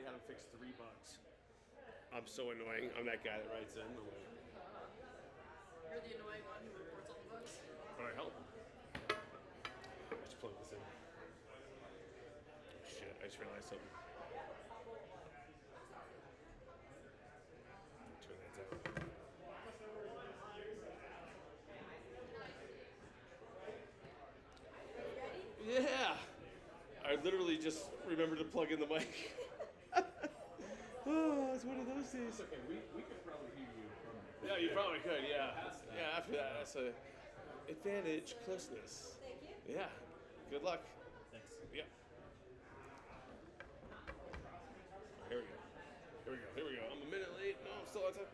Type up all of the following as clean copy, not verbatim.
already had them fixed $3. I'm so annoying. I'm that guy that writes in. You're the annoying one who reports all the bugs. But I help. Let's plug this in. Oh, shit, I just realized something. Turn that down. Yeah! I literally just remembered to plug in the mic. Oh, it's one of those days. Okay, we could probably hear you from. Yeah, you probably could, yeah. Past that. Yeah, after that, that's a advantage, closeness. Thank you. Yeah. Good luck. Thanks. Yeah. Here we go. Here we go. Here we go. I'm a minute late. No, I'm still on time.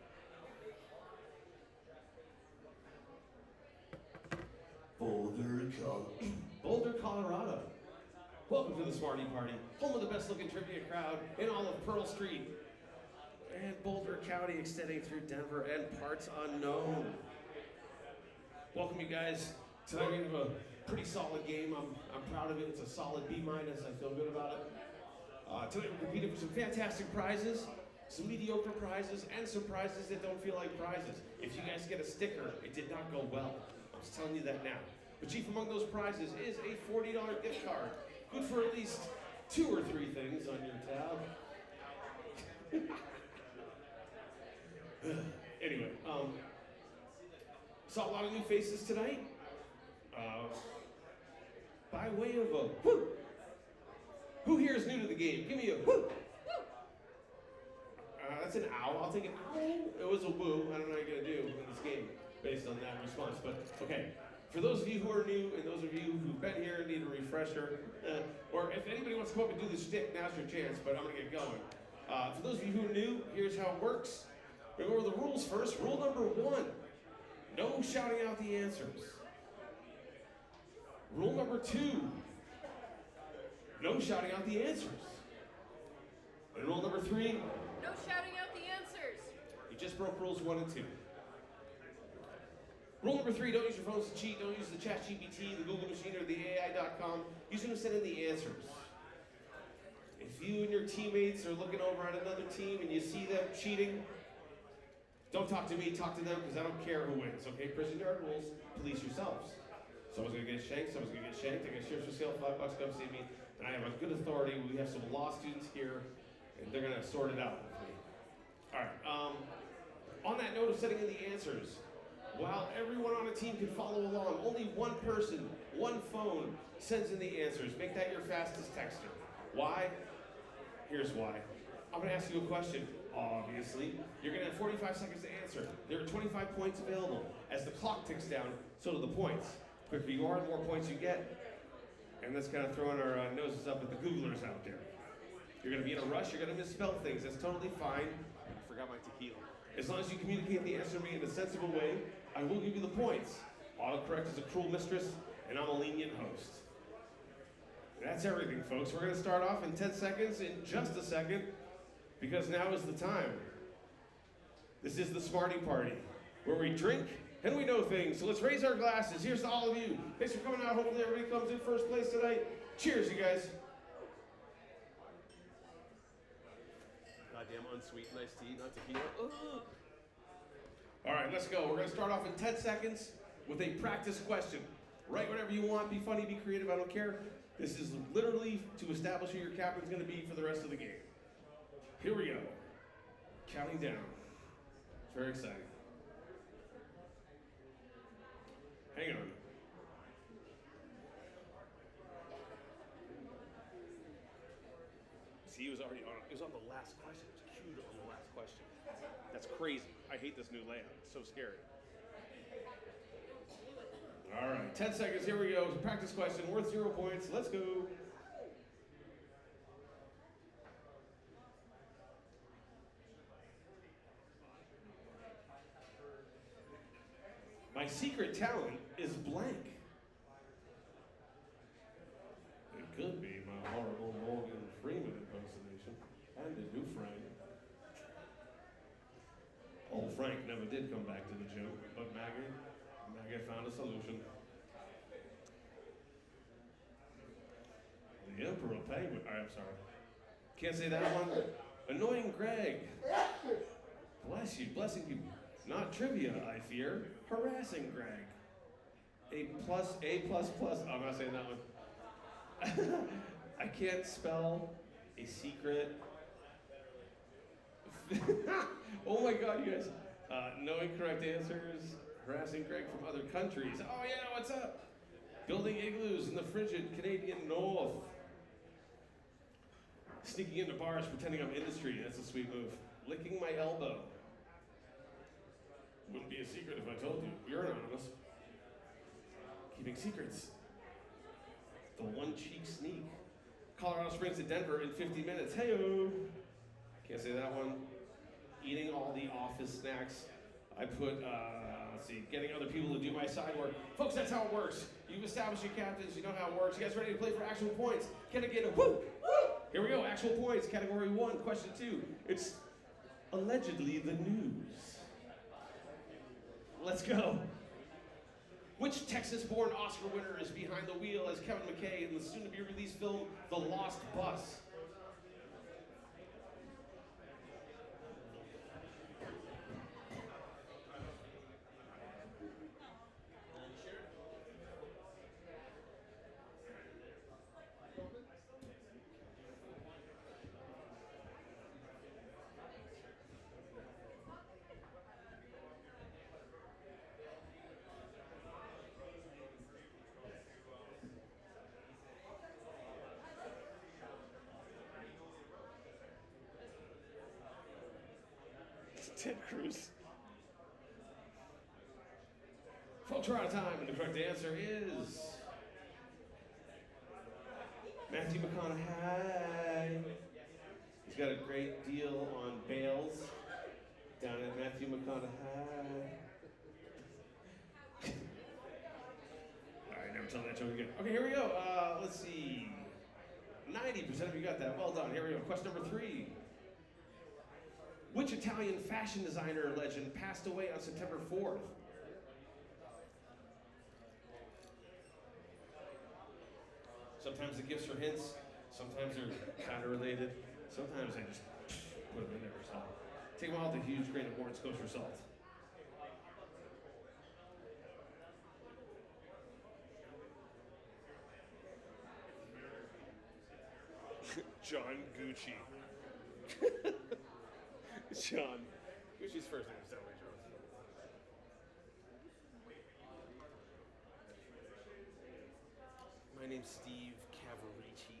Boulder, Colorado. Welcome to the Smarty Party, home of the best-looking trivia crowd in all of Pearl Street and Boulder County, extending through Denver and parts unknown. Welcome, you guys. Tonight we have a pretty solid game. I'm proud of it. It's a solid B-. I feel good about it. Tonight we're competing for some fantastic prizes, some mediocre prizes, and some prizes that don't feel like prizes. If you guys get a sticker, it did not go well. I'm just telling you that now. But chief among those prizes is a $40 gift card. Good for at least 2 or 3 things on your tab. Anyway, saw a lot of new faces tonight. By way of a whoo. Who here is new to the game? Give me a whoo. That's an ow. I'll take an ow. It was a woo. I don't know how you're gonna do in this game based on that response. But okay. For those of you who are new, and those of you who've been here and need a refresher, or if anybody wants to come up and do the shtick, now's your chance, but I'm going to get going. For those of you who are new, here's how it works. We're going to go over the rules first. Rule number 1, no shouting out the answers. Rule number 2, no shouting out the answers. And rule number 3, No shouting out the answers. you just broke rules 1 and 2. Rule number 3, don't use your phones to cheat. Don't use the ChatGPT, the Google machine, or the AI.com. Use them to send in the answers. If you and your teammates are looking over at another team and you see them cheating, don't talk to me, talk to them, because I don't care who wins, okay? Prison yard rules, police yourselves. Someone's gonna get shanked, someone's gonna get shanked. I got sheriff's for sale, $5, come see me. And I have a good authority. We have some law students here, and they're gonna sort it out with me. All right, on that note of setting in the answers, while everyone on a team can follow along, only one person, one phone, sends in the answers. Make that your fastest texter. Why? Here's why. I'm going to ask you a question, obviously. You're going to have 45 seconds to answer. There are 25 points available. As the clock ticks down, so do the points. The quicker you are, the more points you get. And that's kind of throwing our noses up at the Googlers out there. You're going to be in a rush, you're going to misspell things. That's totally fine. I forgot my tequila. As long as you communicate the answer to me in a sensible way, I will give you the points. Autocorrect is a cruel mistress, and I'm a lenient host. That's everything, folks. We're going to start off in 10 seconds, in just a second, because now is the time. This is the Smarty Party, where we drink and we know things. So let's raise our glasses. Here's to all of you. Thanks for coming out. Hopefully everybody comes in first place tonight. Cheers, you guys. Goddamn unsweet iced tea, not tequila. Ugh. All right, let's go. We're going to start off in 10 seconds with a practice question. Write whatever you want. Be funny, be creative. I don't care. This is literally to establish who your captain's going to be for the rest of the game. Here we go. Counting down. It's very exciting. Hang on. See, he was already on. It was on the last question. It was queued on the last question. That's crazy. I hate this new layout. It's so scary. All right, 10 seconds. Here we go. Practice question worth 0 points. Let's go. My secret talent is blank. It could be my horrible Morgan Freeman impersonation and a new Frank. Old Frank never did come back to the gym, but Maggie found a solution. The Emperor Penguin, I'm sorry. Can't say that one. Annoying Greg. Bless you, blessing you. Not trivia, I fear. Harassing Greg. A plus, A plus plus. Oh, I'm not saying that one. I can't spell a secret. Oh my God, you guys. No incorrect answers. Harassing Greg from other countries. Oh yeah, what's up? Building igloos in the frigid Canadian North. Sneaking into bars, pretending I'm industry. That's a sweet move. Licking my elbow. Wouldn't be a secret if I told you. You're anonymous. Keeping secrets. The one cheek sneak. Colorado Springs to Denver in 50 minutes. Hey-o. Can't say that one. Eating all the office snacks. I put, let's see, getting other people to do my side work. Folks, that's how it works. You've established your captains. You know how it works. You guys ready to play for actual points? Can I get a woo? Woo! Here we go. Actual points. Category 1. Question 2. It's allegedly the news. Let's go. Which Texas-born Oscar winner is behind the wheel as Kevin McKay in the soon-to-be-released film The Lost Bus? Ted Cruz. Folks, we're out of time, and the correct answer is Matthew McConaughey. He's got a great deal on bales down at Matthew McConaughey. All right, never tell that joke again. Okay, here we go. Let's see. 90% of you got that. Well done. Here we go. Question number 3. Which Italian fashion designer legend passed away on September 4th? Sometimes the gifts are hints, sometimes they're kind of related, sometimes I just put them in there or something. Take them all with a huge grain of orange kosher salt. John Gucci. John. Gucci's first name is definitely John. My name's Steve Cavarici.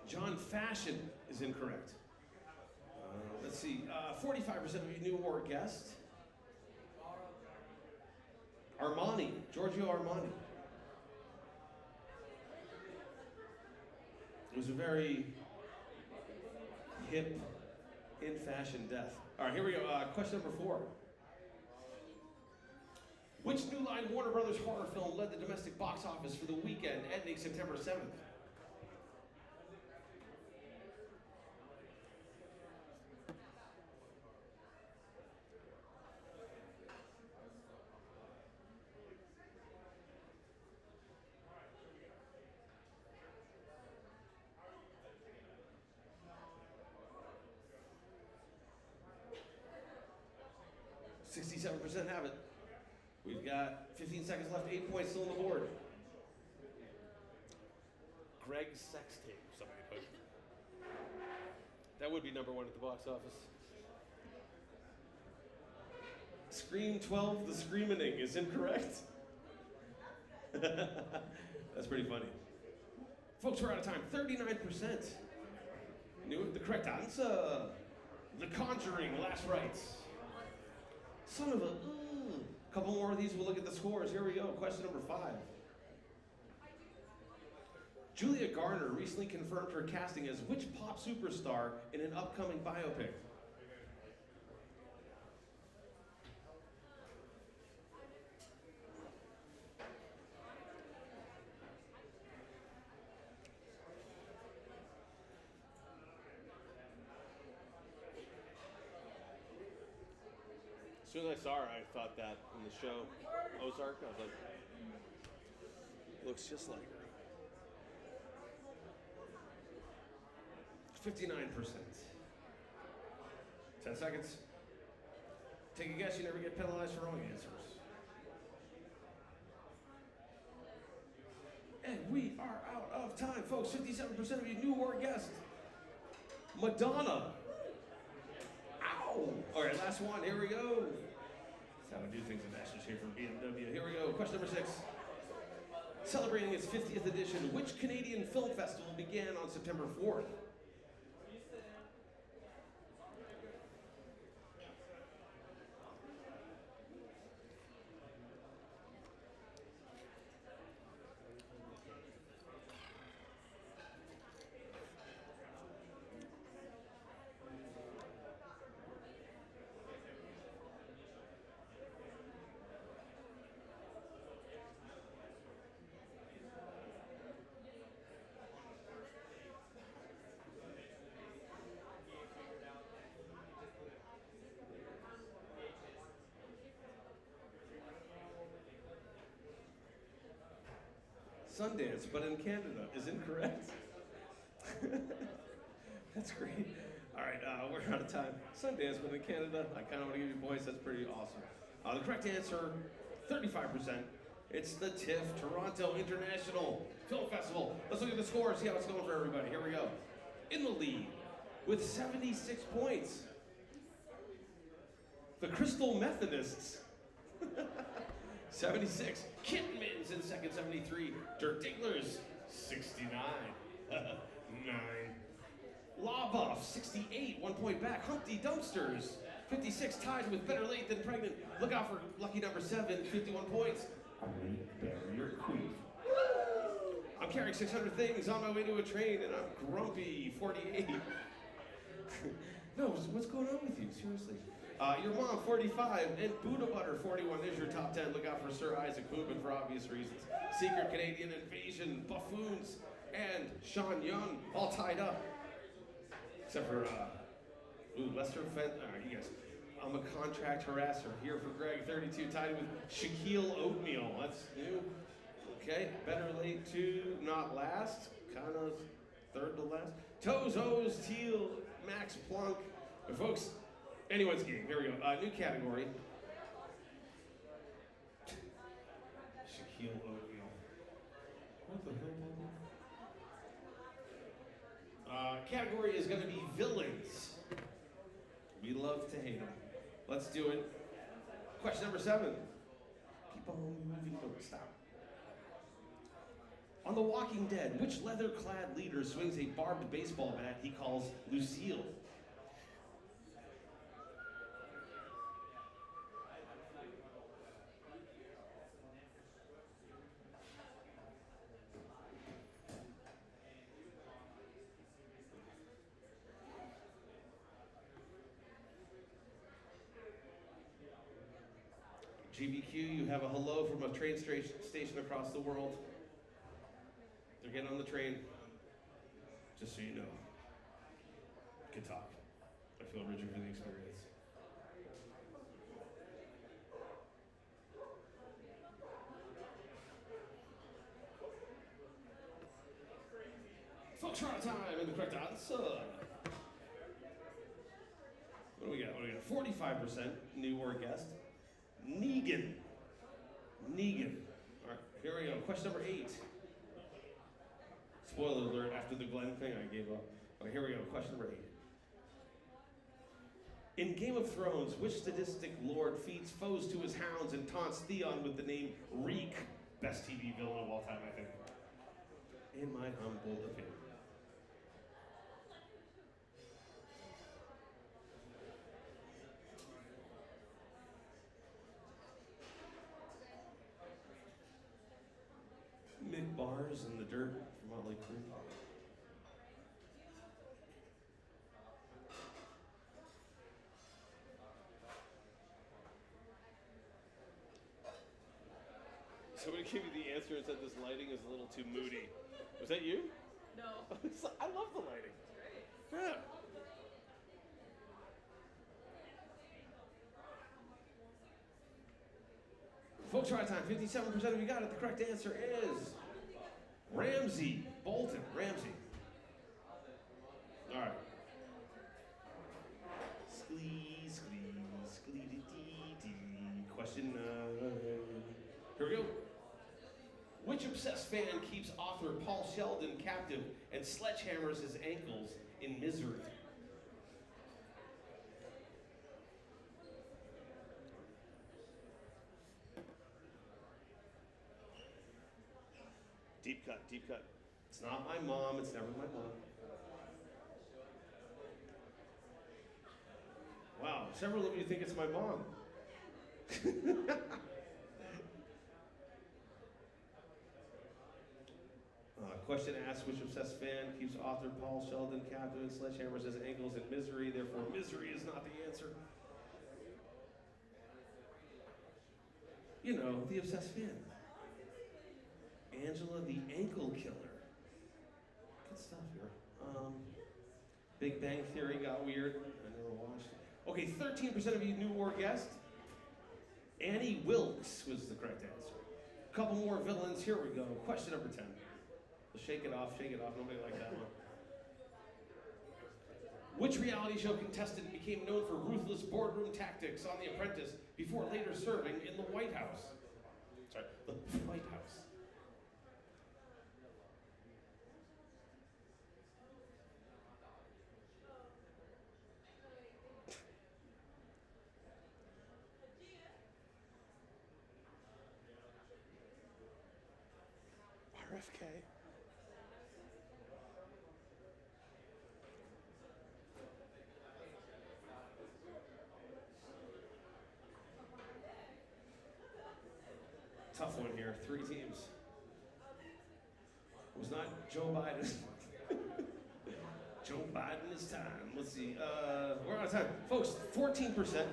John Fashion is incorrect. Let's see. 45% of you knew or guessed. Armani. Giorgio Armani. It was a very hip, in-fashion death. All right, here we go. Question number 4. Which New Line Warner Brothers horror film led the domestic box office for the weekend ending September 7th? % have it. We've got 15 seconds left, 8 points still on the board. Greg's sex tape, somebody put. That would be number 1 at the box office. Scream 12, The Screaming is incorrect. That's pretty funny. Folks, we're out of time. 39% knew it. The correct answer. The Conjuring, Last Rites. Son of a... Couple more of these, we'll look at the scores. Here we go. Question number 5. Julia Garner recently confirmed her casting as which pop superstar in an upcoming biopic? As soon as I saw her, I thought that in the show Ozark, I was like, looks just like her. 59%. 10 seconds. Take a guess, you never get penalized for wrong answers. And we are out of time, folks. 57% of you knew or guessed. Madonna. Ow! All right, last one. Here we go. That's how we do things at Masters here from BMW. Here we go. Question number 6. Celebrating its 50th edition, which Canadian film festival began on September 4th? Sundance, but in Canada is incorrect. That's great. All right, we're out of time. Sundance, but in Canada. I kind of want to give you points. That's pretty awesome. The correct answer, 35%. It's the TIFF, Toronto International Film Festival. Let's look at the scores, see how it's going for everybody. Here we go. In the lead with 76 points, the Crystal Methodists. 76. Kitmans in second, 73. Dirt Dinglers, 69. 9. Law Buff, 68. 1 point back. Humpty Dumpsters, 56. Tied with Better Late Than Pregnant. Look out for lucky number 7, 51 points. Barrier Queen. I'm carrying 600 things on my way to a train and I'm grumpy, 48. No, what's going on with you? Seriously. Your mom, 45, and Buddha Butter, 41. There's your top 10. Look out for Sir Isaac Boobin for obvious reasons. Secret Canadian Invasion, Buffoons, and Sean Young, all tied up. Except for, Lester Fent. All right, you guys. I'm a contract harasser. Here for Greg, 32, tied with Shaquille Oatmeal. That's new. Okay, Better Late to not last. Kind of third to last. Toes, O's, Teal, Max Plunk. But folks, anyone's game. Here we go. New category. Shaquille Oatmeal. What the hell? Category is going to be villains. We love to hate them. Let's do it. Question number 7. Keep on moving. Don't stop. On The Walking Dead, which leather-clad leader swings a barbed baseball bat he calls Lucille? GBQ, you have a hello from a train station across the world. They're getting on the train, just so you know. Good talk. I feel richer for the experience. Folks, we're out of time, and the correct answer. What do we got? 45% new or guessed. Negan. All right, here we go. Question number 8. Spoiler alert, after the Glenn thing, I gave up. All right, here we go. Question number 8. In Game of Thrones, which sadistic lord feeds foes to his hounds and taunts Theon with the name Reek? Best TV villain of all time, I think. In my humble opinion. Mick Bars in the Dirt from Motley Crue. Somebody gave me the answer and said this lighting is a little too moody. Was that you? No. I love the lighting. Yeah. Folks, right time. 57% of you got it. The correct answer is Ramsey Bolton. Ramsey. All right. Question. Here we go. Which obsessed fan keeps author Paul Sheldon captive and sledgehammers his ankles in misery? Deep cut, deep cut. It's not my mom. It's never my mom. Wow, several of you think it's my mom. Question asked, which obsessed fan keeps author Paul Sheldon captive and sledgehammers his ankles in misery? Therefore, misery is not the answer. You know, the obsessed fan. Angela the Ankle Killer. Good stuff here. Big Bang Theory got weird. I never watched it. Okay, 13% of you knew or guessed. Annie Wilkes was the correct answer. A couple more villains. Here we go. Question number 10. Shake it off, shake it off. Nobody liked that one. Which reality show contestant became known for ruthless boardroom tactics on The Apprentice before later serving in the White House? Sorry, the White House. RFK. Tough one here. 3 teams. It was not Joe Biden. Joe Biden is time. Let's see. We're out of time. Folks, 14%.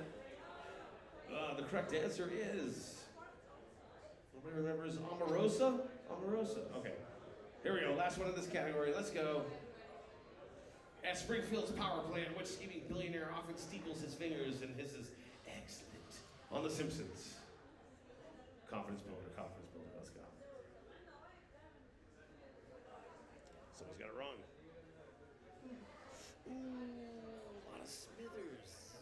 The correct answer is... Nobody remembers Omarosa? Omarosa. Okay. Here we go. Last one in this category. Let's go. At Springfield's power plant, which scheming billionaire often steeples his fingers and hisses, excellent, on The Simpsons? Confidence builder, confidence builder. Let's go. Someone's got it wrong. Ooh, a lot of Smithers.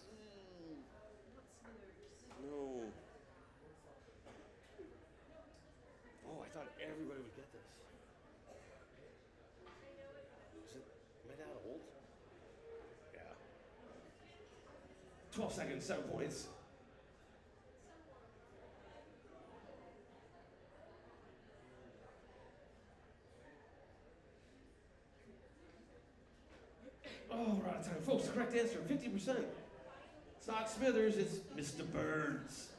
No. Oh, I thought everybody would get this. Am I that old? Yeah. 12 seconds, 7 points. Oh, we're out of time. Folks, the correct answer, 50%. It's not Smithers, it's Mr. Burns.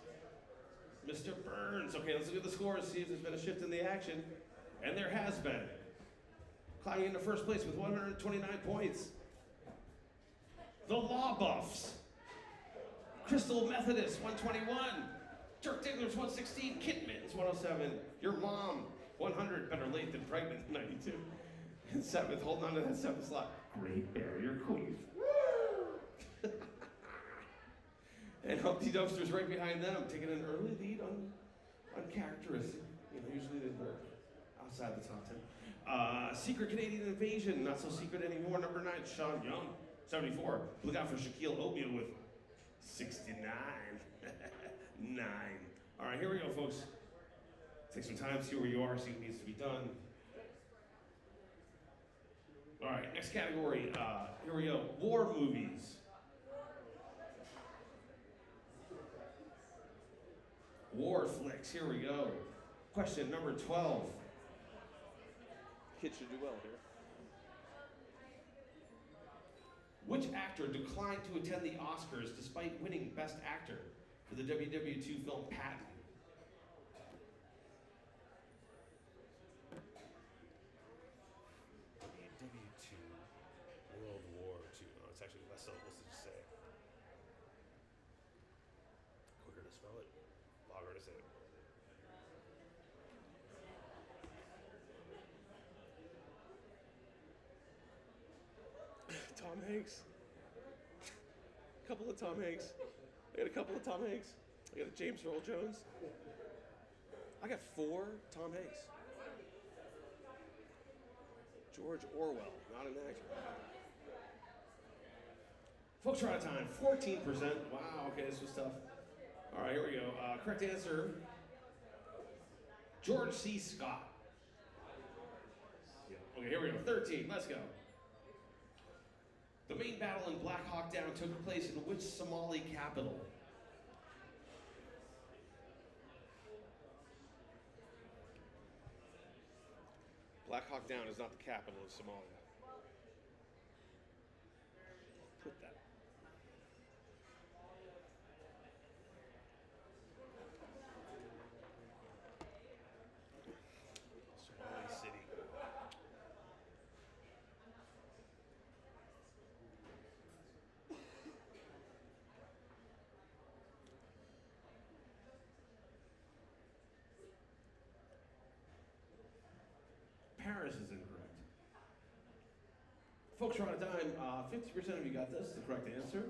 Mr. Burns. Okay, let's look at the scores, see if there's been a shift in the action. And there has been. Climbing into first place with 129 points. The Law Buffs. Crystal Methodist, 121. Dirk Diggler's 116. Kitman's 107. Your Mom, 100. Better late than pregnant, 92. And 7th, holding on to that 7th slot. Great Barrier Queen. And Humpty Dumpster's right behind them, taking an early lead on characteristic. You know, usually they work outside the top 10. Secret Canadian Invasion, not so secret anymore. Number 9, Sean Young, 74. Look out for Shaquille O'Neal with 69. 9. All right, here we go, folks. Take some time, see where you are, see what needs to be done. All right, next category. Here we go. War movies. War flicks. Here we go. Question number 12. Kids should do well here. Which actor declined to attend the Oscars despite winning Best Actor for the WW2 film Patton? WW2 World War II. Oh, it's actually less syllables to just say. Quicker to spell it, longer to say it. Tom Hanks. A couple of Tom Hanks. I got a couple of Tom Hanks. I got a James Earl Jones. I got 4 Tom Hanks. George Orwell, not an actor. Folks, we're out of time. 14%. Wow, okay, this was tough. All right, here we go. Correct answer, George C. Scott. Yeah. Okay, here we go. 13, let's go. The main battle in Black Hawk Down took place in which Somali capital? Black Hawk Down is not the capital of Somalia. Put that. Somali City. Paris is incorrect. Folks, we're out of time. 50% of you got this, the correct answer.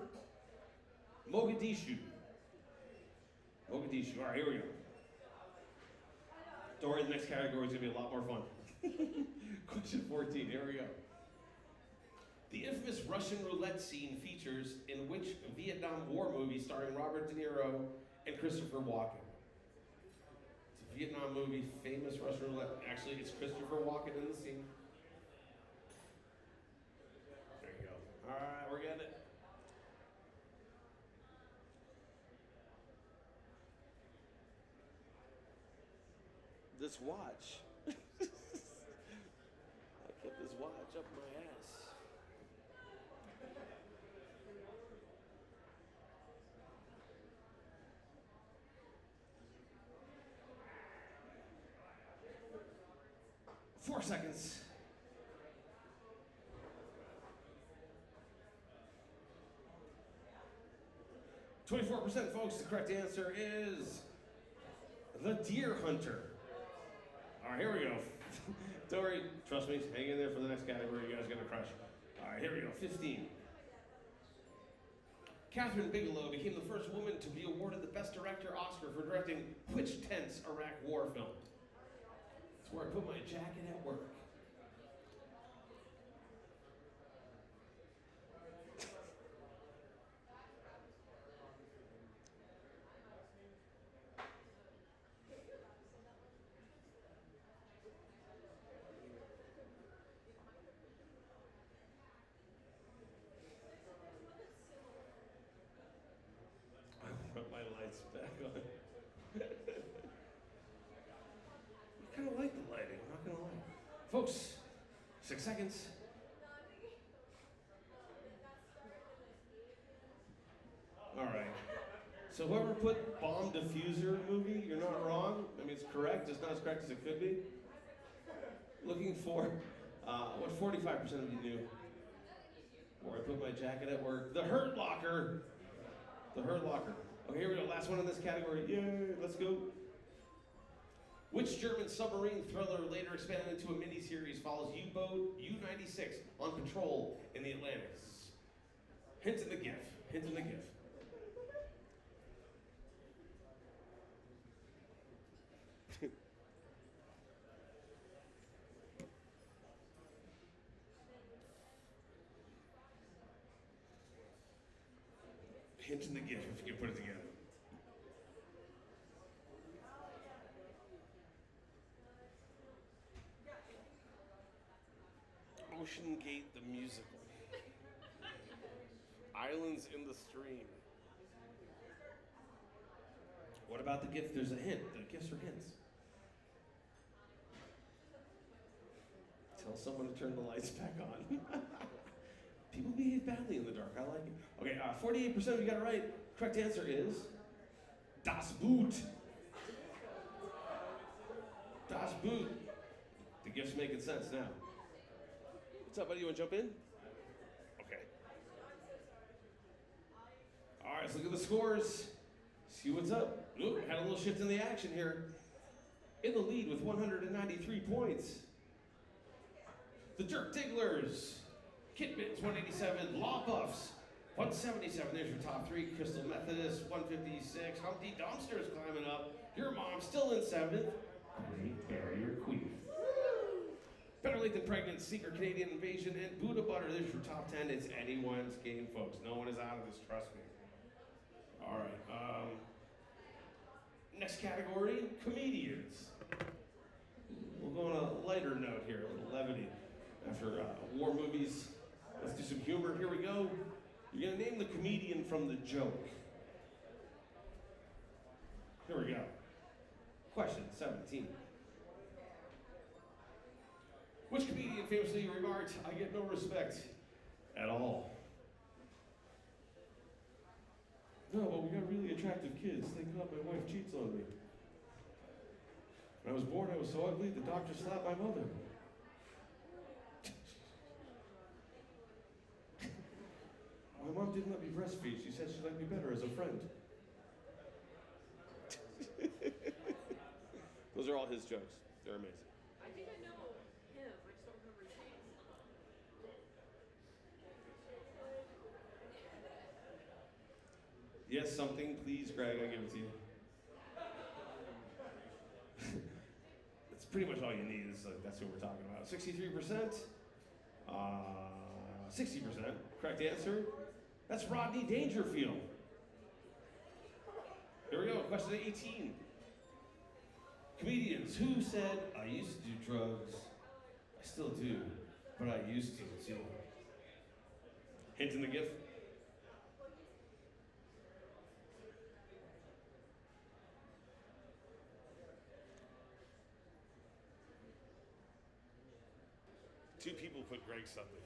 Mogadishu. Mogadishu. All right, here we go. Don't worry, the next category is going to be a lot more fun. Question 14, here we go. The infamous Russian roulette scene features in which Vietnam War movie starring Robert De Niro and Christopher Walken? It's a Vietnam movie, famous Russian roulette. Actually, it's Christopher Walken in the scene. There you go. All right, we're getting it. This watch. I kept this watch up my ass. Four seconds. %, folks. The correct answer is The Deer Hunter. All right, here we go. Don't worry, trust me, hang in there for the next category. You guys are gonna crush. All right, here we go. 15. Catherine Bigelow became the first woman to be awarded the Best Director Oscar for directing which tense Iraq War film? That's where I put my jacket at work. Put my lights back on. I kind of like the lighting, I'm not gonna lie. Folks, 6 seconds. All right. So whoever put bomb diffuser movie, you're not wrong. I mean, it's correct, just not as correct as it could be. Looking for what 45% of you knew. Where I put my jacket at work. The Hurt Locker. The Hurt Locker. Okay, here we go. Last one in this category. Yay, let's go. Which German submarine thriller later expanded into a miniseries follows U-boat U-96 on patrol in the Atlantic? Hint in the GIF. Hint in the GIF. Hint in the GIF if you can put it together. Ocean Gate the musical. Islands in the Stream. What about the GIF? There's a hint. The GIFs are hints. Tell someone to turn the lights back on. People behave badly in the dark. I like it. Okay, 48% of you got it right. Correct answer is Das Boot. Das Boot. The GIF's making sense now. What's up, buddy? You want to jump in? Okay. All right, let's look at the scores. See what's up. Ooh, had a little shift in the action here. In the lead with 193 points. The Jerk Digglers. Kitmans, 187. Law Buffs, 177. There's your top three. Crystal Methodist, 156. Humpty Dumpster's climbing up. Your Mom's still in 7th. Great Barrier Queen. Better Late Raped and Pregnant, Secret Canadian Invasion, and Buddha Butter. There's your top 10. It's anyone's game, folks. No one is out of this, trust me. All right. Next category, comedians. We'll go on a lighter note here, a little levity. After war movies, let's do some humor. Here we go. You're gonna name the comedian from the joke. Here we go. Question 17. Which comedian famously remarked, "I get no respect at all"? No, but we got really attractive kids. Thank God my wife cheats on me. When I was born, I was so ugly, the doctor slapped my mother. My mom didn't let me breastfeed. She said she liked me better as a friend. Those are all his jokes. They're amazing. I think I know him. I just don't remember his name. Yes, something, please, Greg, I give it to you. That's pretty much all you need. That's what we're talking about. 63%. 60%. Correct answer. That's Rodney Dangerfield. Here we go. Question 18. Comedians who said, "I used to do drugs. I still do, but I used to too." Hint in the GIF. Two people put Greg something.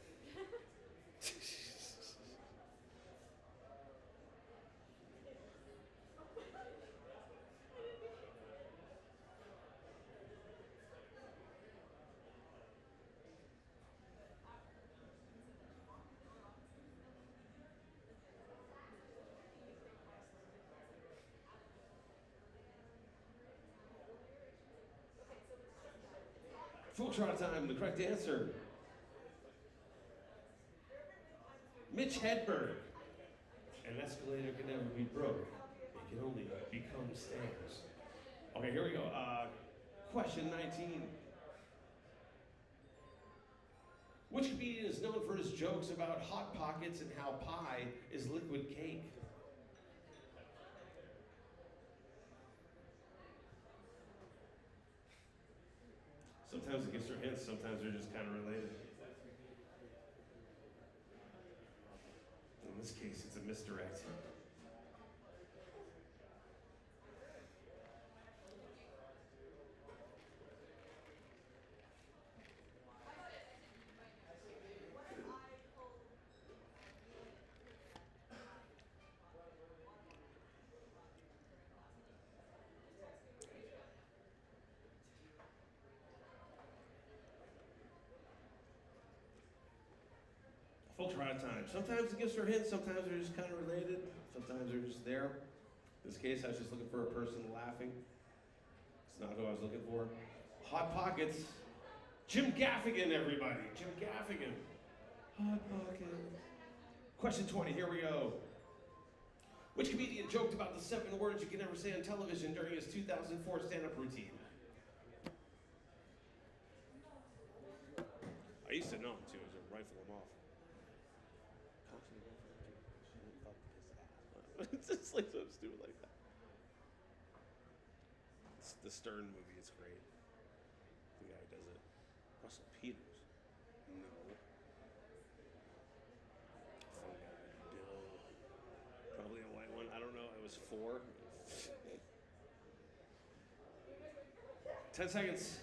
Full trot time. The correct answer. Mitch Hedberg. An escalator can never be broke. It can only become stairs. Okay, here we go. Question 19. Which comedian is known for his jokes about Hot Pockets and how pie is liquid cake? Sometimes it gives her hints, sometimes they're just kind of related. In this case, it's a misdirect. Full try time. Sometimes it gives her hints, sometimes they're just kind of related, sometimes they're just there. In this case, I was just looking for a person laughing. It's not who I was looking for. Hot Pockets. Jim Gaffigan, everybody. Jim Gaffigan. Hot Pockets. Question 20, here we go. Which comedian joked about the 7 words you can never say on television during his 2004 stand-up routine? I used to know him too. I was rifle him off. It's just like so stupid like that. It's the Stern movie. It's great. The guy who does it. Russell Peters. No. Fun guy. Dill. Probably a white one. I don't know. I was 4. 10 seconds.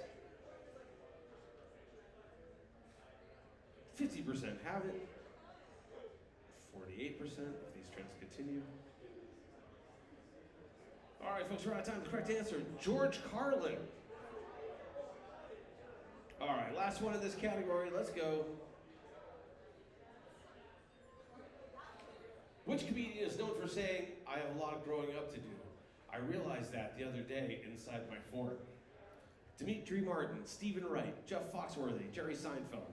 50% have it. 48% if these trends continue. All right, folks, we're out of time. The correct answer, George Carlin. All right, last one in this category. Let's go. Which comedian is known for saying, "I have a lot of growing up to do. I realized that the other day inside my fort"? Dimitri Martin, Stephen Wright, Jeff Foxworthy, Jerry Seinfeld.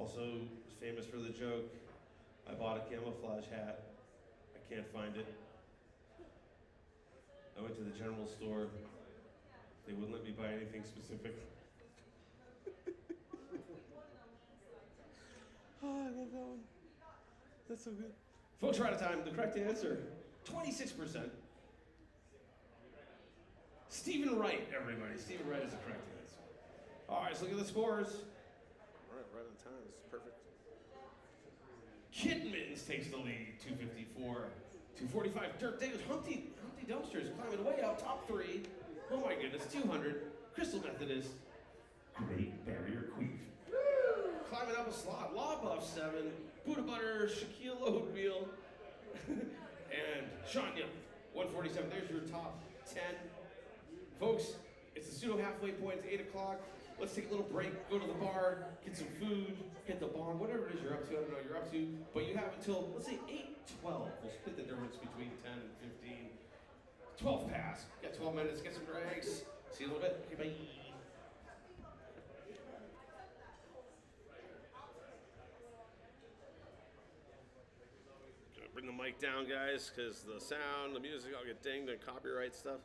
Also famous for the joke, I bought a camouflage hat. I can't find it. I went to the general store. They wouldn't let me buy anything specific. Oh, I love that one. That's so good. Folks, we're out of time. The correct answer, 26%. Stephen Wright, everybody. Stephen Wright is the correct answer. All right, let's look at the scores. All right on time. This is perfect. Kid Mittens takes the lead, 254. 245. Dirk Davis, Humpty Dumpsters climbing way up, top three. Oh my goodness, 200. Crystal Methodist, Great Barrier Queef. Climbing up a slot, Law Buff 7. Buddha Butter, Shaquille Oatmeal, and Sean Yip, 147. There's your top 10. Folks, it's the pseudo halfway point. It's 8 o'clock. Let's take a little break, go to the bar, get some food, hit the bong, whatever it is you're up to. I don't know what you're up to, but you have until, let's say, 8:12. We'll split the difference between 10 and 15. 12 pass. Got 12 minutes, get some drags. See you in a little bit. Okay, bye. Bring the mic down, guys, because the sound, the music, I'll get dinged and copyright stuff.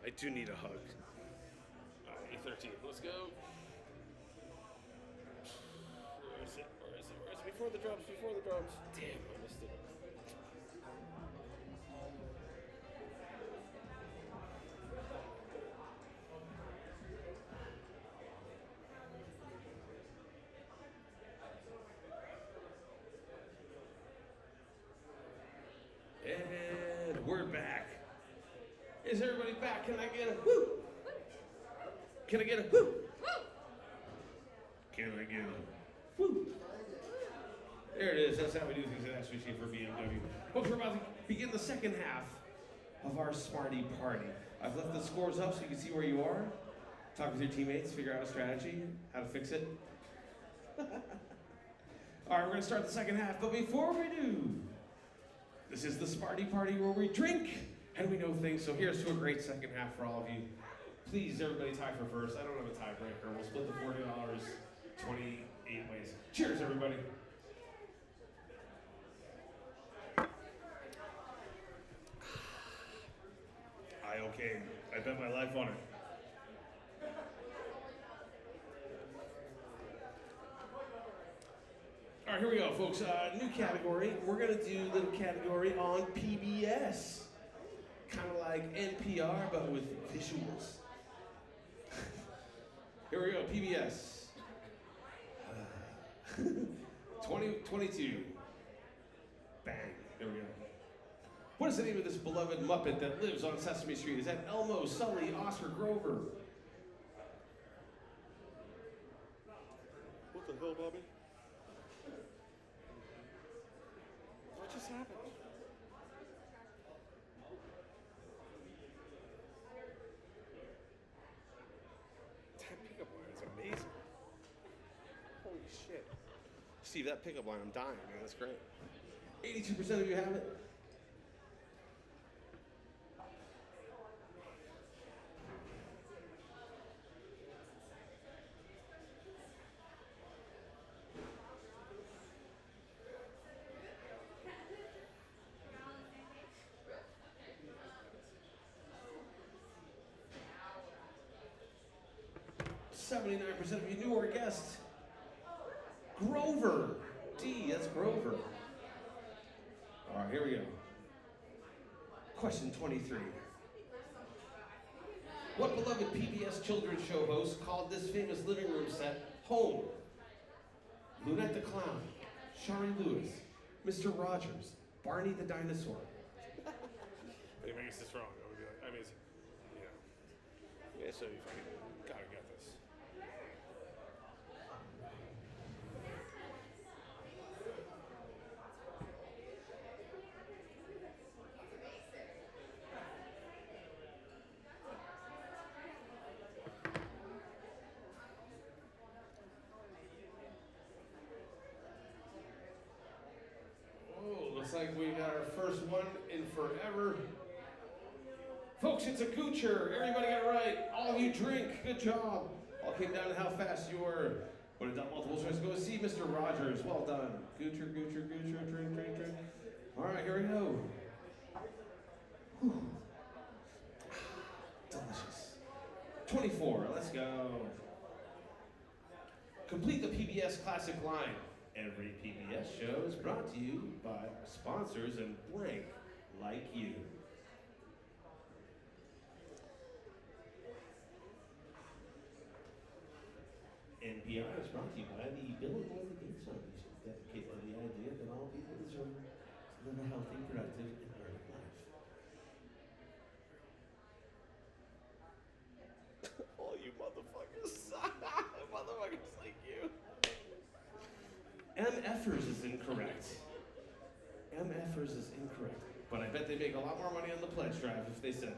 I do need a hug. Alright, E13, let's go. Where is it? Where is it? Where is it? Before the drums, before the drums. Damn, I missed it. And we're back. Is everybody back? Can I get a whoo? Can I get a whoo? Can I get a whoo? There it is. That's how we do things at SVC for BMW. Folks, we're about to begin the second half of our Smarty party. I've left the scores up so you can see where you are. Talk with your teammates, figure out a strategy, how to fix it. All right, we're going to start the second half, but before we do, this is the Smarty party where we drink and we know things. So here's to a great second half for all of you. Please, everybody tie for first. I don't have a tiebreaker. We'll split the $40 28 ways. Cheers, everybody. Okay. I bet my life on it. All right, here we go, folks. New category. We're going to do a little category on PBS. Kind of like NPR, but with visuals. Here we go, PBS. 2022. Bang. There we go. What is the name of this beloved Muppet that lives on Sesame Street? Is that Elmo, Sully, Oscar, Grover? What the hell, Bobby? What just happened? That pickup line is amazing. Holy shit. Steve, that pickup line, I'm dying, man. That's great. 82% of you have it. Percent of you knew our guest. Grover. D, that's Grover. All right, here we go. Question 23. What beloved PBS children's show host called this famous living room set home? Lunette the Clown, Shari Lewis, Mr. Rogers, Barney the Dinosaur. If anybody gets this wrong, I would be like, I mean, yeah, so you fucking gotta get this. Looks like we got our first one in forever. Folks, it's a goocher. Everybody got it right. All of you drink. Good job. All came down to how fast you were. Would have done multiple choice. Go see Mr. Rogers. Well done. Goocher, goocher, goocher. Drink, drink, drink. All right, here we go. Whew. Delicious. 24. Let's go. Complete the PBS classic line. Every PBS show is brought to you by sponsors and blank like you. NPR is brought to you by the Bill and Melinda Gates Foundation, dedicated to the idea that all people deserve to live a healthy, productive, and earning life. All you motherfuckers. Motherfuckers like you. MFers is incorrect. MFers is incorrect. But I bet they make a lot more money on the pledge drive if they said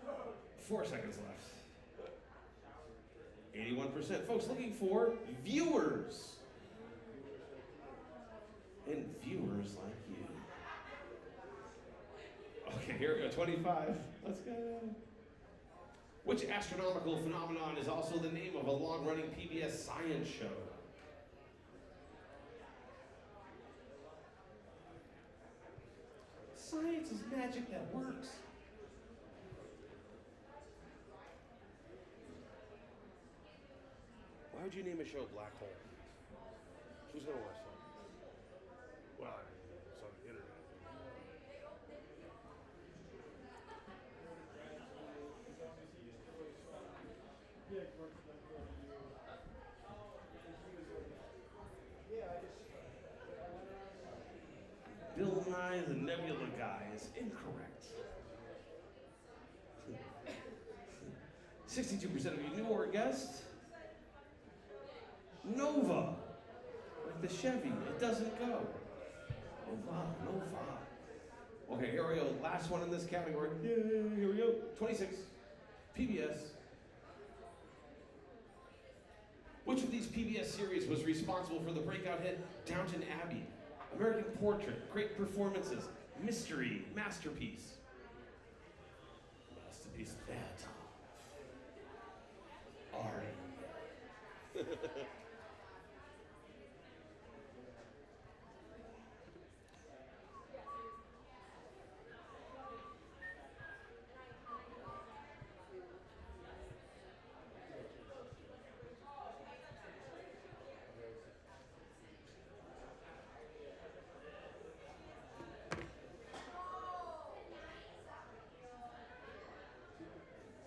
that. 4 seconds left. 81%. Folks, looking for viewers. And viewers like you. Okay, here we go. 25. Let's go. Which astronomical phenomenon is also the name of a long-running PBS science show? Science is magic that works. would you name a show Black Hole? Who's gonna watch that? Well, I mean, it's on the internet. Bill Nye the Nebula Guy is incorrect. 62% of you knew or guessed. Nova. Like the Chevy, it doesn't go. Nova. Okay, here we go. Last one in this category. Yay, here we go. 26. PBS. Which of these PBS series was responsible for the breakout hit Downton Abbey? American Portrait, Great Performances, Mystery, Masterpiece. Masterpiece that. Ari.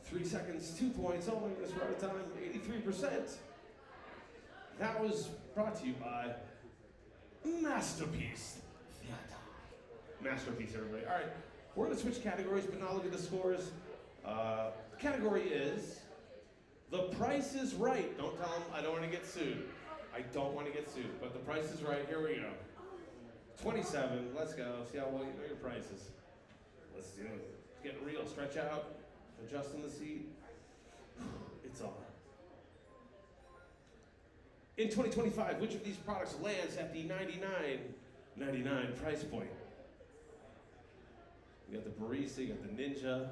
3 seconds, 2 points. Oh my goodness, we're out of time. 83%. That was brought to you by Masterpiece Theater. Masterpiece, everybody. All right, we're going to switch categories, but now look at the scores. The category is The Price is Right. Don't tell them I don't want to get sued. I don't want to get sued, but The Price is Right. Here we go. 27. Let's go. See how well you know your prices. Let's do it. It's getting real. Stretch out. Adjust in the seat. It's on. In 2025, which of these products lands at the $99.99 price point? You got the Barista, you got the Ninja,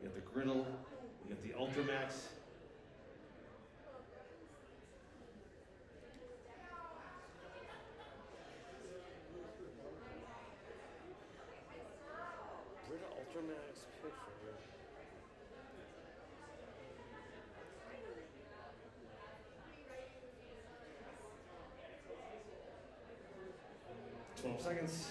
you got the Griddle, you got the Ultramax. Griddle Ultramax pitcher. 12 seconds.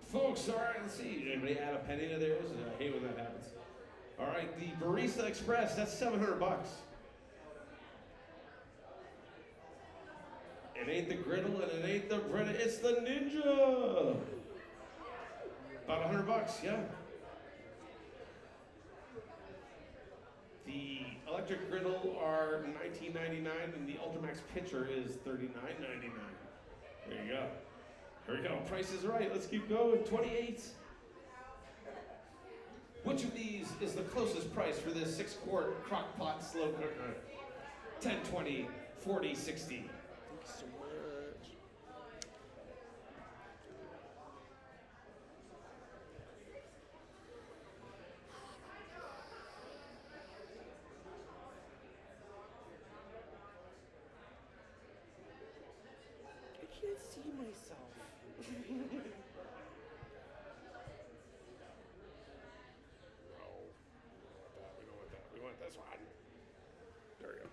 Folks, all right, let's see. Anybody add a penny to theirs? I hate when that happens. All right, the Barista Express, that's $700. It ain't the Griddle and it ain't the Brita, it's the Ninja. About $100, yeah. The electric griddle are $19.99 and the Ultramax pitcher is $39.99. There you go. Here we go. Price is right. Let's keep going. 28. Which of these is the closest price for this 6-quart crock pot slow cooker? 10, 20, 40, 60. Thank you so much. I can't see myself. No. We don't want that. We want this one. There we go.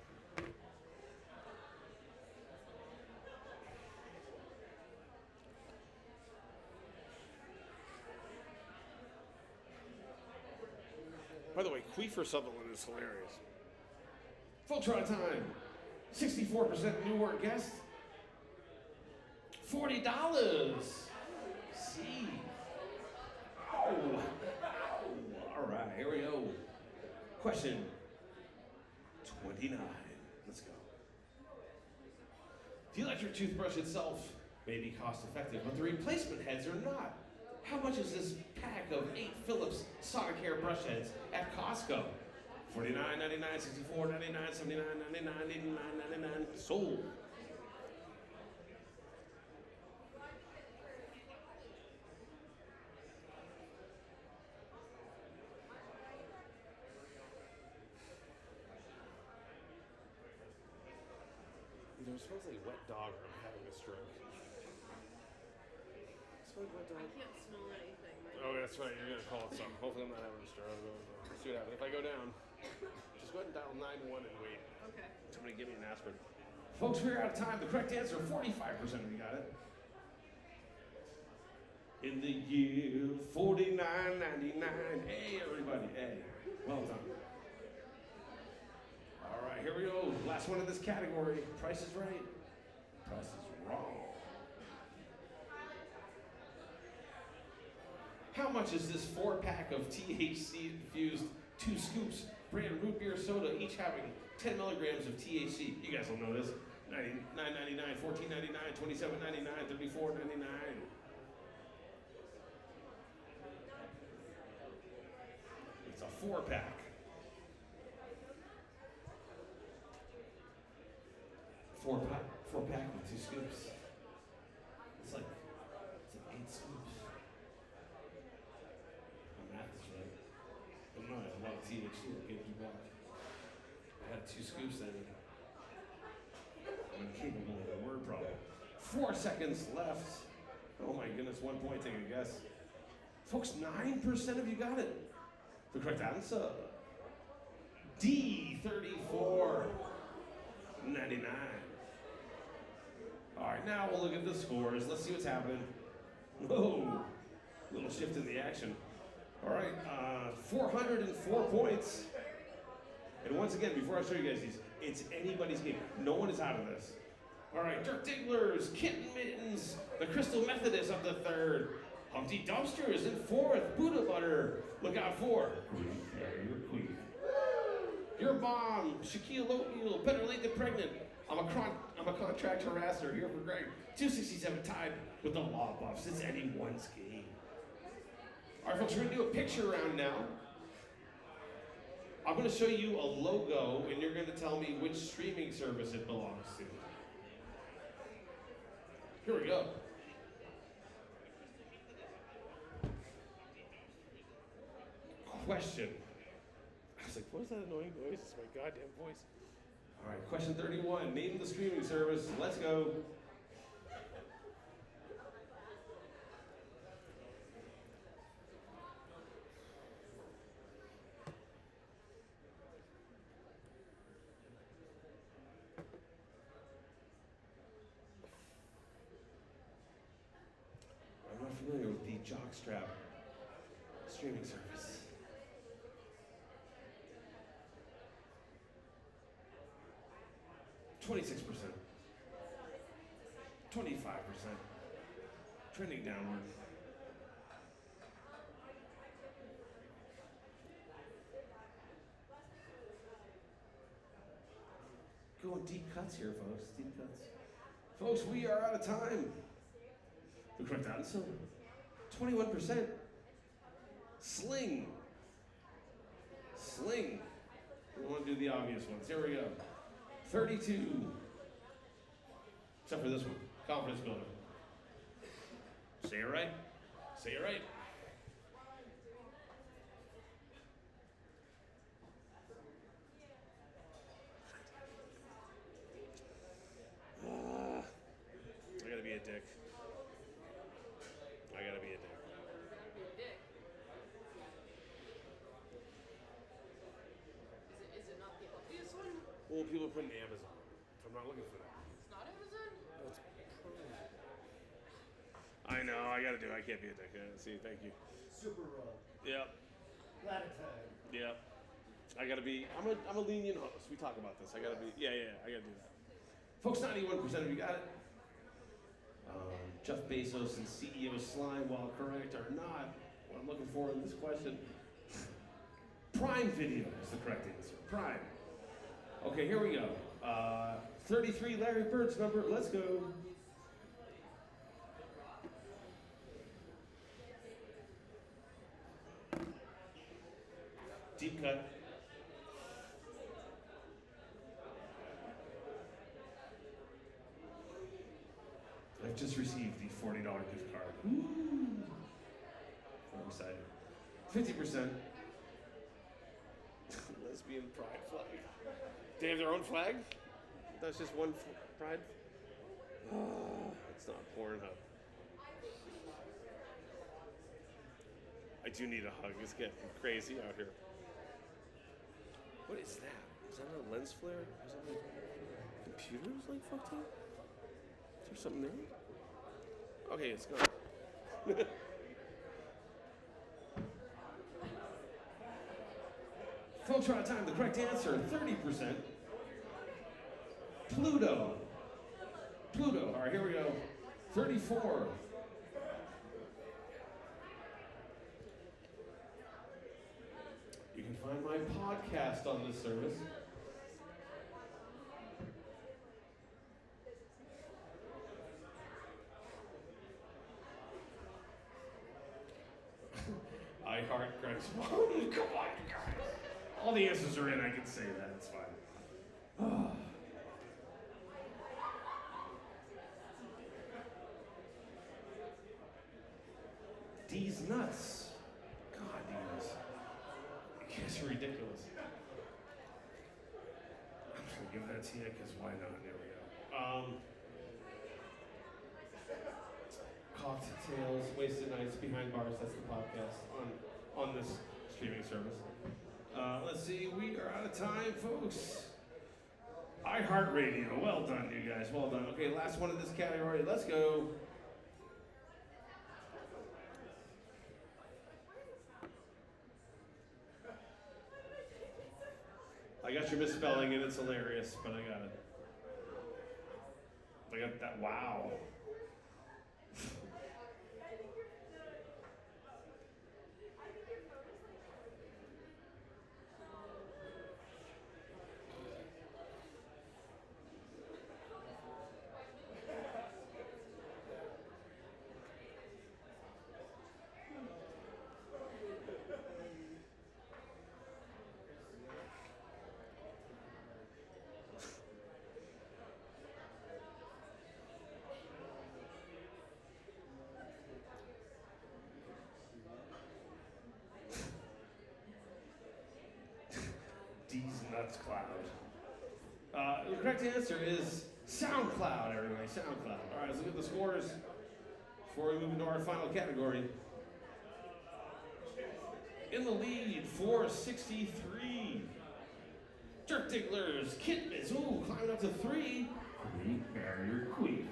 By the way, Queefer Sutherland is hilarious. Full try time. 64% new or guest. $40. See. Oh. All right, here we go. Question 29. Let's go. The electric toothbrush itself may be cost effective, but the replacement heads are not. How much is this pack of 8 Philips Sonicare brush heads at Costco? $49.99, $64.99, $79.99, $89.99. Sold. There smells like wet dog or I'm having a stroke. I can't smell anything. Oh, that's right. You're gonna call it something. Hopefully, I'm not having a stroke. See what happens. If I go down, just go ahead and dial 911 and wait. Okay. Somebody give me an aspirin. Folks, we're out of time. The correct answer, 45% of you got it. In the year 4999. Hey, everybody. Hey. Well done. All right, here we go. Last one in this category. Price is right. Price is wrong. How much is this 4-pack of THC-infused 2 scoops brand root beer soda, each having 10 milligrams of THC? You guys will know this. $99.99, $14.99, $27.99, $34.99. It's a 4-pack. 4-pack with 2 scoops. It's like 8 scoops. My math is right. I don't know, I have a lot of THC that gives you back. I had 2 scoops then. I'm incapable of a word problem. 4 seconds left. Oh my goodness, 1 point, take a guess. Folks, 9% of you got it. The correct answer, D, $34.99. All right, now we'll look at the scores. Let's see what's happening. Whoa, little shift in the action. All right, 404 points. And once again, before I show you guys these, it's anybody's game. No one is out of this. All right, Dirk Digglers, Kitten Mittens, the Crystal Methodist up to 3rd. Humpty Dumpster is in 4th. Buddha Butter, look out for Queen. Your Mom, Shaquille Oatmeal, Better Late Than Pregnant. I'm a contract harasser here for Greg. 267 tied with the Law Buffs. It's anyone's game. All right, folks, we're gonna do a picture round now. I'm gonna show you a logo, and you're gonna tell me which streaming service it belongs to. Here we go. Question. I was like, what is that annoying voice? It's my goddamn voice. All right, question 31. Name the streaming service. Let's go. I'm not familiar with the Jockstrap streaming service. 26%. 25%. Trending downward. Going deep cuts here, folks. Deep cuts. Folks, we are out of time. The correct answer, 21%. Sling. Sling. We want to do the obvious ones. Here we go. 32. Except for this one. Confidence builder. Say it right. Say it right. I gotta be a dick. I gotta be a dick. Dick. Is it not the obvious one? Well, people are putting Amazon. So I'm not looking for that. It's not Amazon? I know, I gotta do it. I can't be a dick. See, thank you. Super Raw. Yep. Latitude. Yep. I gotta be, I'm a lenient host. We talk about this. I gotta be, yeah, I gotta do that. Folks, 91% of you got it. Jeff Bezos and CEO Slime, while correct, are not what I'm looking for in this question. Prime Video is the correct answer. Prime. Okay, here we go. 33, Larry Bird's number. Let's go. Deep cut. I've just received the $40 gift card. Ooh. I'm excited. 50%. Lesbian pride flag. They have their own flag? That's just one pride? Oh, it's not Pornhub. I do need a hug. It's getting crazy out here. What is that? Is that a lens flare? Is that my computer's like fucked up? Is there something there? Okay, it's gone. Folks are out of time. The correct answer, 30%. Pluto. Pluto. All right, here we go. 34. You can find my podcast on this service. I heart Greg's mom. Come on, guys. All the answers are in. I can say that. It's fine. D's nuts. God, D's. You guys are ridiculous. I'm just gonna give that to you because why not? There we go. Cocktails, Wasted Nights, Behind Bars. That's the podcast on this streaming service. Let's see. We are out of time, folks. iHeartRadio. Well done, you guys. Well done. Okay, last one in this category. Let's go. I got your misspelling and it's hilarious, but I got it. I got that. Wow. D's nuts cloud. The correct answer is SoundCloud, everybody. SoundCloud. All right, let's look at the scores before we move into our final category. In the lead, 463. Jerk Digglers, Kitmas, ooh, climbing up to 3. Great Barrier Queen.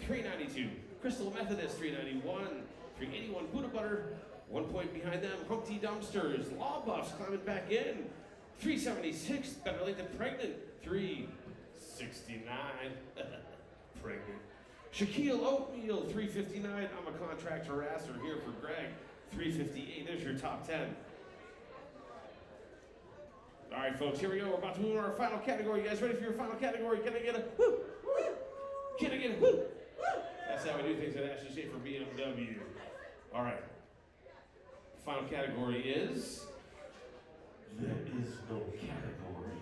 392. Crystal Methodist, 391. 381 Buddha Butter. 1 point behind them, Humpty Dumpsters. Law Buffs climbing back in. 376, Better Late Than Pregnant. 369. Pregnant. Shaquille Oatmeal, 359. I'm a contract harasser here for Greg. 358. There's your top 10. All right, folks, here we go. We're about to move on to our final category. You guys ready for your final category? Can I get a woo? Can I get a woo? That's how we do things at Ashley Schaefer BMW. All right. Final category is... There is no category.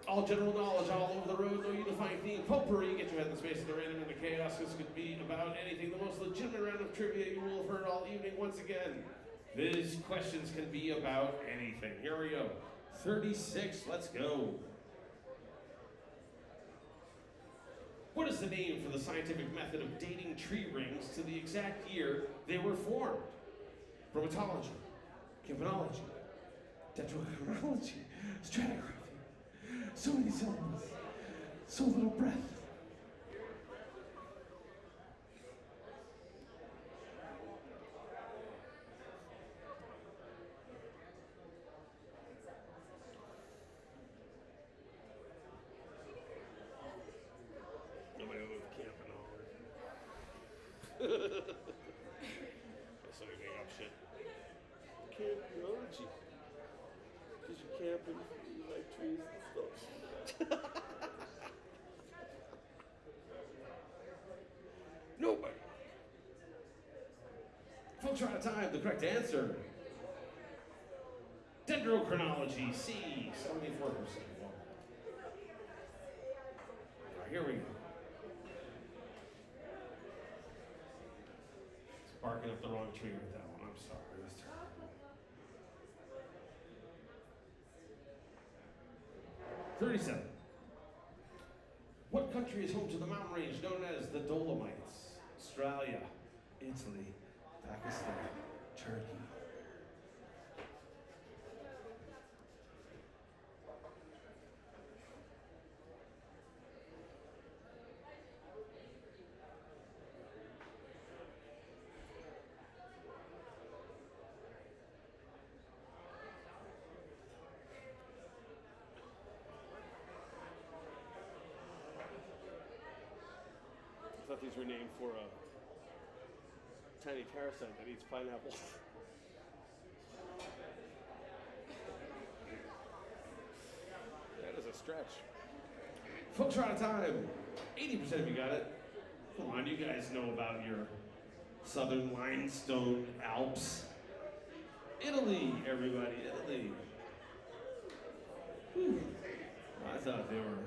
All general knowledge, all over the road, no unifying theme. Potpourri, get your head in the space of the random and the chaos. This could be about anything. The most legitimate round of trivia you will have heard all evening. Once again, these questions can be about anything. Here we go. 36, let's go. What is the name for the scientific method of dating tree rings to the exact year they were formed? Bromatology, campanology, dendrochronology, stratigraphy. So many syllables, so little breath. Nobody with campanology. That's like make up shit. Campanology. Because you're camping, you like trees and stuff. Nobody. Folks are out of time. The correct answer. Dendrochronology, C, 74%. All right, here we go. It's barking up the wrong tree with that one. I'm sorry. That's terrible. 37. What country is home to the mountain range known as the Dolomites? Australia, Italy, Pakistan, Turkey. I thought these were named for a tiny parasite that eats pineapple. That is a stretch. Folks are out of time. 80% of you got it. Come on, you guys know about your southern limestone Alps. Italy, everybody, Italy. Whew. I thought they were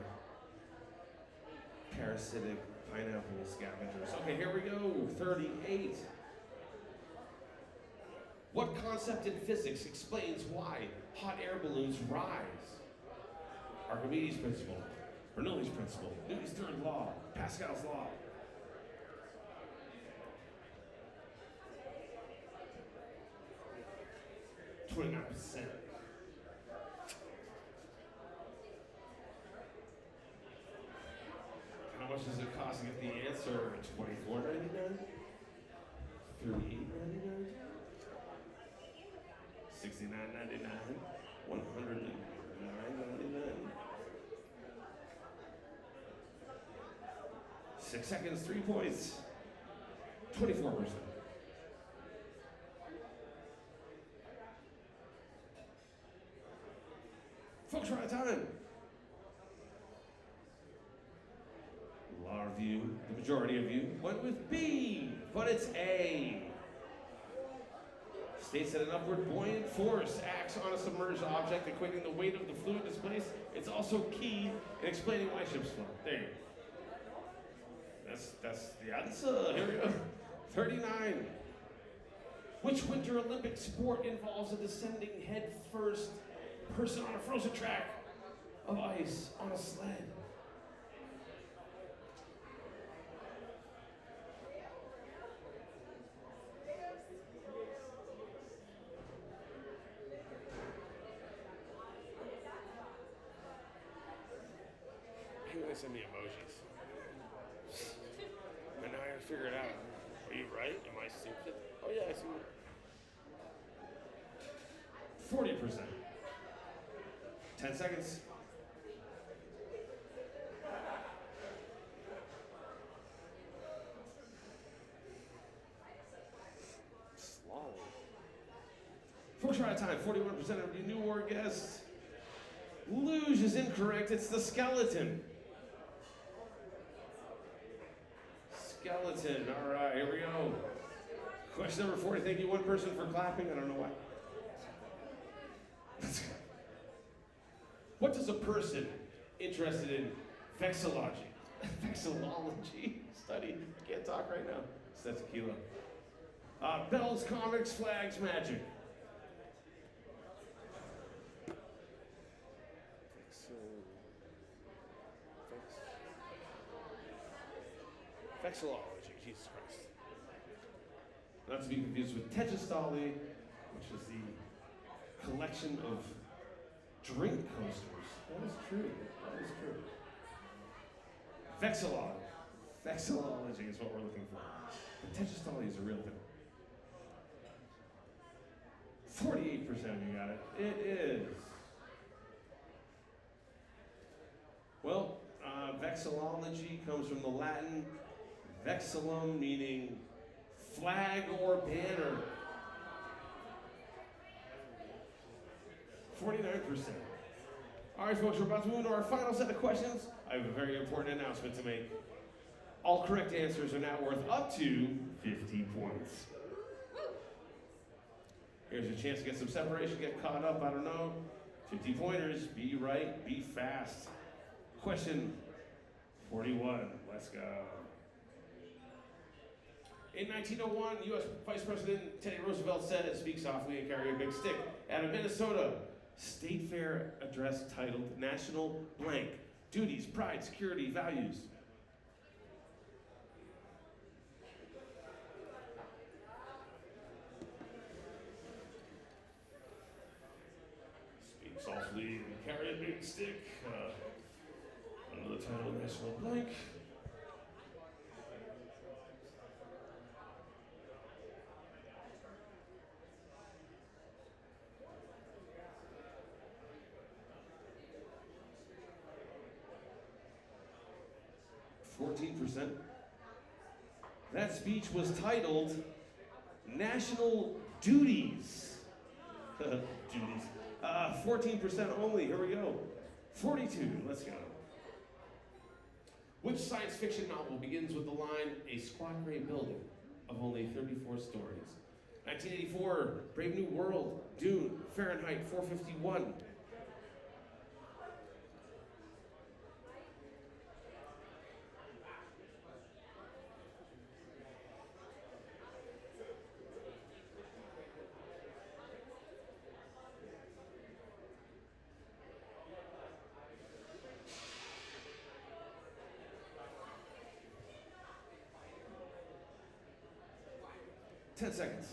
parasitic pineapple scavengers. Okay, here we go. 38. What concept in physics explains why hot air balloons rise? Archimedes' principle, Bernoulli's principle, Newton's third law, Pascal's law. $29%. How much does it cost to get the answer? $24.99? $38.99? $69.99? $109.99? 6 seconds, 3 points. 24%. Folks, we're out of time. A lot of you, the majority of you, went with B, but it's A. States that an upward buoyant force acts on a submerged object, equating the weight of the fluid displaced. It's also key in explaining why ships float. There you go. That's the answer. Here we go. 39. Which Winter Olympic sport involves a descending head-first person on a frozen track of ice on a sled? You guys send me emojis. And now I gotta figure it out. Are you right? Am I stupid? Oh yeah, I see. 40%. 10 seconds. Slalom. Folks, we're out of time. 41% of you new or guessed. Luge is incorrect. It's the skeleton. Skeleton. All right, here we go. Question number 40. Thank you, one person, for clapping. I don't know why. What does a person interested in vexillology study? Can't talk right now. So that's tequila. Bells, comics, flags, magic. Vexillology, Jesus Christ. Not to be confused with Tegestology, which is the collection of drink coasters. That is true. That is true. Vexillology is what we're looking for. But Tegestology is a real thing. 48% of you got it. It is. Well, vexillology comes from the Latin vexillum, meaning flag or banner. 49%. All right, folks, we're about to move to our final set of questions. I have a very important announcement to make. All correct answers are now worth up to 50 points. Here's your chance to get some separation, get caught up, I don't know. 50 pointers, be right, be fast. Question 41, let's go. In 1901, U.S. Vice President Teddy Roosevelt said, and speak softly and carry a big stick, out of Minnesota, State Fair address titled National Blank, Duties, Pride, Security, Values. 14%. That speech was titled National Duties. Duties. 14% only. Here we go. 42. Let's go. Which science fiction novel begins with the line, a squat gray building of only 34 stories? 1984, Brave New World, Dune, Fahrenheit 451. Ten seconds.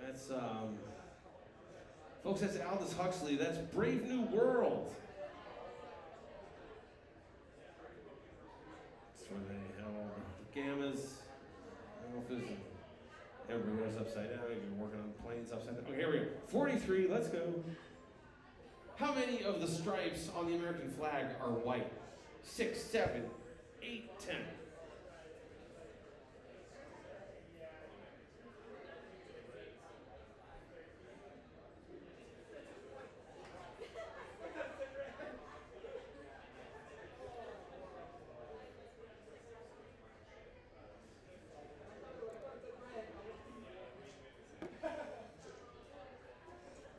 That's folks, that's Aldous Huxley. That's Brave New World. That's where they have all the gammas. I don't know if there's everywhere's upside down. You've been working on planes upside down. Okay, here we go. 43, let's go. How many of the stripes on the American flag are white? 6, 7, 8, 10.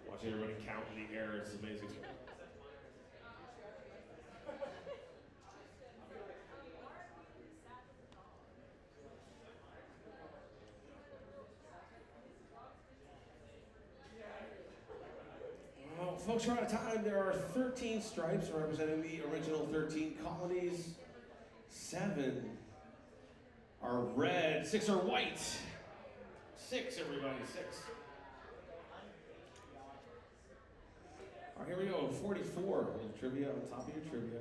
Watching everybody count in the air, it's amazing. Well, folks, we're out of time. There are 13 stripes representing the original 13 colonies. 7 are red, 6 are white. 6, everybody, 6. All right, here we go. 44. A little trivia on top of your trivia.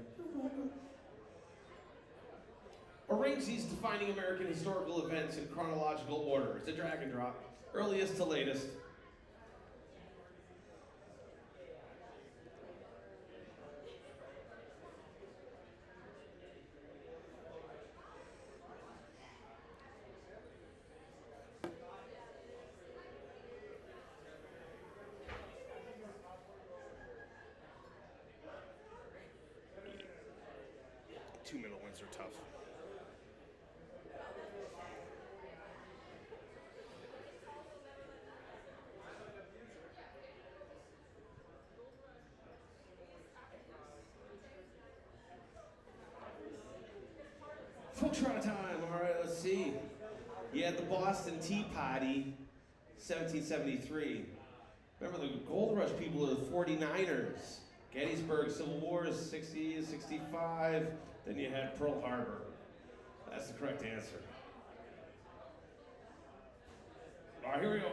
Arrange these defining American historical events in chronological order. It's a drag and drop. Earliest to latest. Two middle ones are tough. Folks, we're out of time. All right, let's see. You had the Boston Tea Party, 1773. Remember the Gold Rush people are the 49ers. Gettysburg Civil Wars, 60 to 65. Then you had Pearl Harbor. That's the correct answer. All right, here we go.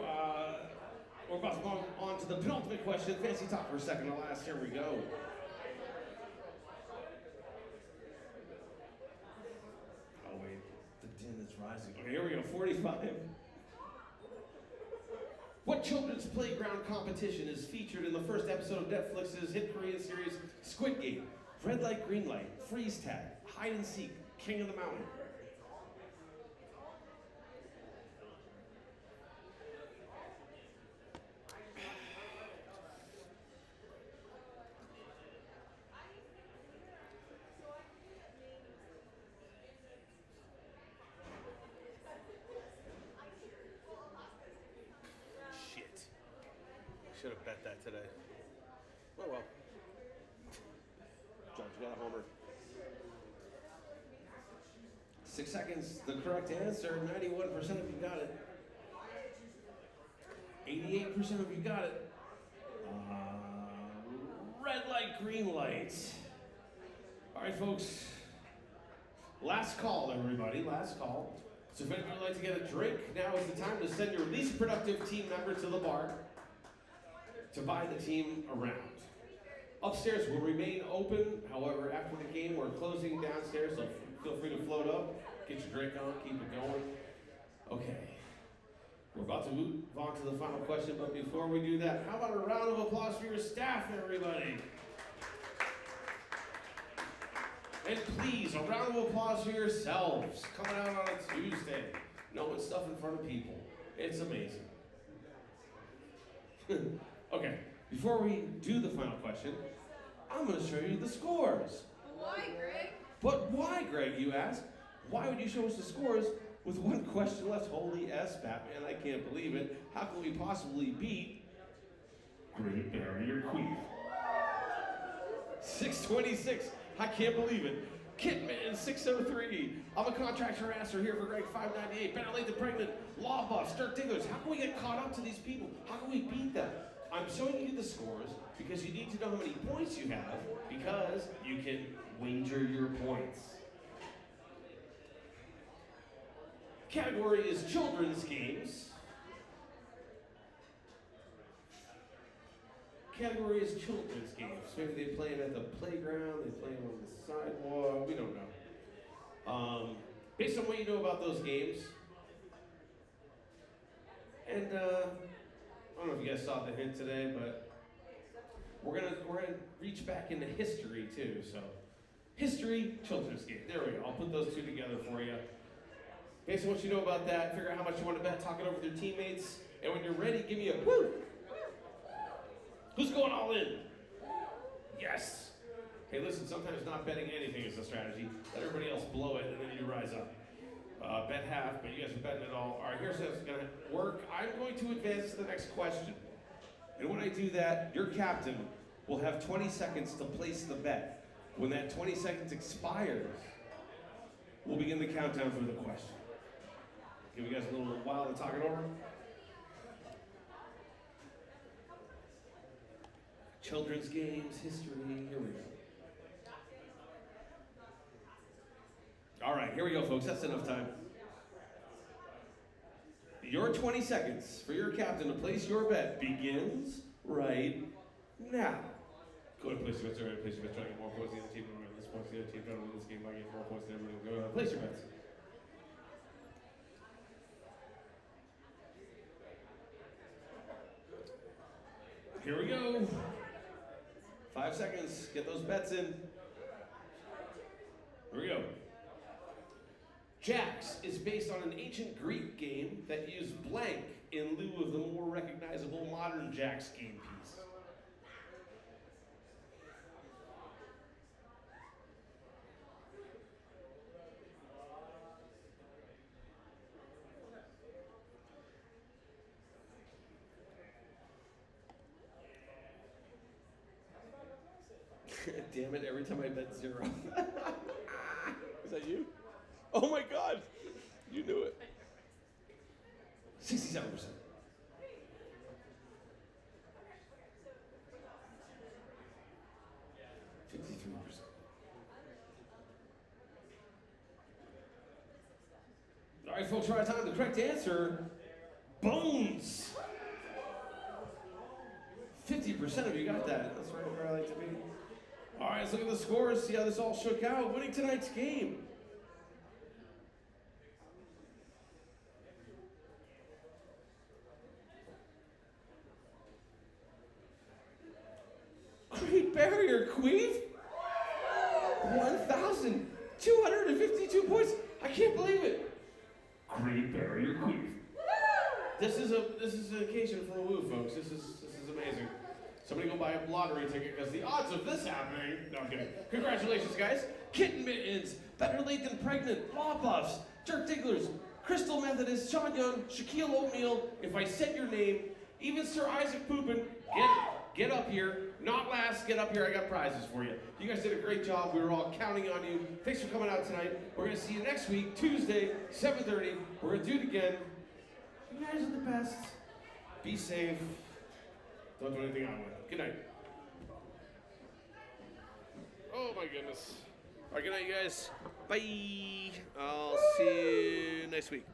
We're about to move on to the penultimate question. Fancy talk for a second to last. Here we go. Oh, wait. The din is rising. Okay, here we go. 45. What children's playground competition is featured in the first episode of Netflix's hit Korean series Squid Game? Red light, green light, freeze tag, hide and seek, king of the mountain. Shit. Should have bet that today. Oh well. Judge got a homer. 6 seconds. The correct answer. 91% of you got it. 88% of you got it. Red light, green light. All right, folks. Last call, everybody. Last call. So if anyone would like to get a drink, now is the time to send your least productive team member to the bar to buy the team around. Upstairs will remain open. However, after the game, we're closing downstairs, so feel free to float up, get your drink on, keep it going. Okay. We're about to move on to the final question, but before we do that, how about a round of applause for your staff, everybody? And please, a round of applause for yourselves, coming out on a Tuesday, knowing stuff in front of people. It's amazing. Okay, before we do the final question, I'm going to show you the scores. Why, Greg? But why, Greg, you ask? Why would you show us the scores with one question left? Holy S, Batman, I can't believe it. How can we possibly beat Great Barrier Reef? 626, I can't believe it. Kitman, 603. I'm a contractor answer here for Greg, 598. Better late than pregnant. Law buffs, Dirk Dinglers. How can we get caught up to these people? How can we beat them? I'm showing you the scores because you need to know how many points you have because you can wager your points. Category is children's games. Category is children's games. Maybe they play it at the playground, they play it on the sidewalk, we don't know. Based on what you know about those games, and I don't know if you guys saw the hint today, but we're gonna reach back into history too. So, history, children's game. There we go. I'll put those two together for you. Based on what you know about that, figure out how much you want to bet, talk it over with your teammates, and when you're ready, give me a woo. Who's going all in? Yes. Hey, listen, sometimes not betting anything is a strategy. Let everybody else blow it, and then you rise up. Bet half, but you guys are betting it all. All right, here's how it's going to work. I'm going to advance to the next question. And when I do that, your captain will have 20 seconds to place the bet. When that 20 seconds expires, we'll begin the countdown for the question. Give you guys a little while to talk it over. Children's games, history, here we go. All right, here we go, folks. That's enough time. Your 20 seconds for your captain to place your bet begins right now. Go ahead and place your bets. All right, place your bets. Try to get more points than the other team. All right, this points the other team. Try to win this game by getting more points than everybody. Go ahead, place your bets. Here we go. 5 seconds. Get those bets in. Here we go. Jacks is based on an ancient Greek game that used blank in lieu of the more recognizable modern Jacks game piece. Damn it, every time I bet zero. Is that you? Oh my God! You knew it. 67%. 53%. All right, folks, we're out of time. The correct answer, bones. 50% of you got that. That's right where I like to be. All right, let's look at the scores, see how this all shook out. Winning tonight's game. Great Barrier Queef. 1,252 points. I can't believe it. Great Barrier Queef. This is an occasion for a woo, folks. This is amazing. Somebody go buy a lottery ticket because the odds of this happening. No, I'm kidding. Congratulations, guys. Kitten Mittens, Better Late Than Pregnant, Law Buffs, Dirk Dinglers, Crystal Methodist, Sean Young, Shaquille O'Neal. If I said your name, even Sir Isaac Poopin, get up here. Not last, get up here. I got prizes for you. You guys did a great job. We were all counting on you. Thanks for coming out tonight. We're going to see you next week, Tuesday, 7:30. We're going to do it again. You guys are the best. Be safe. Don't do anything I would. Good night. Oh my goodness. All right, good night, you guys. Bye. I'll see you next week.